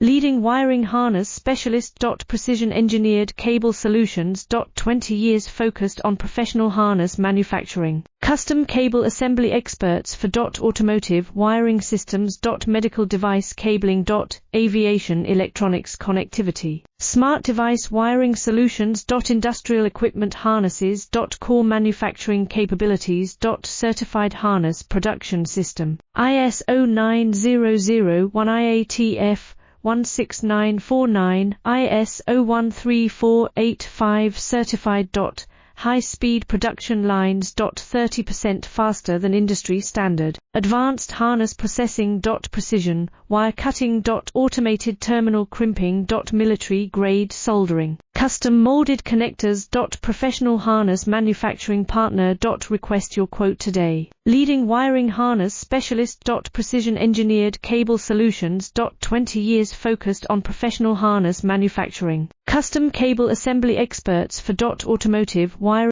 Leading wiring harness specialist. Precision engineered cable solutions. 20 years focused on professional harness manufacturing. Custom cable assembly experts for automotive wiring systems. Medical device cabling. Aviation electronics connectivity. Smart device wiring solutions. Industrial equipment harnesses. Core manufacturing capabilities. Certified harness production system. ISO 9001 IATF 16949, ISO 13485 certified. High-speed production lines. 30% faster than industry standard. Advanced harness processing. Precision wire cutting. Automated terminal crimping. Military-grade soldering. Custom molded connectors. Professional harness manufacturing partner. Request your quote today. Leading wiring harness specialist. Precision engineered cable solutions. 20 years focused on professional harness manufacturing. Custom cable assembly experts for automotive wiring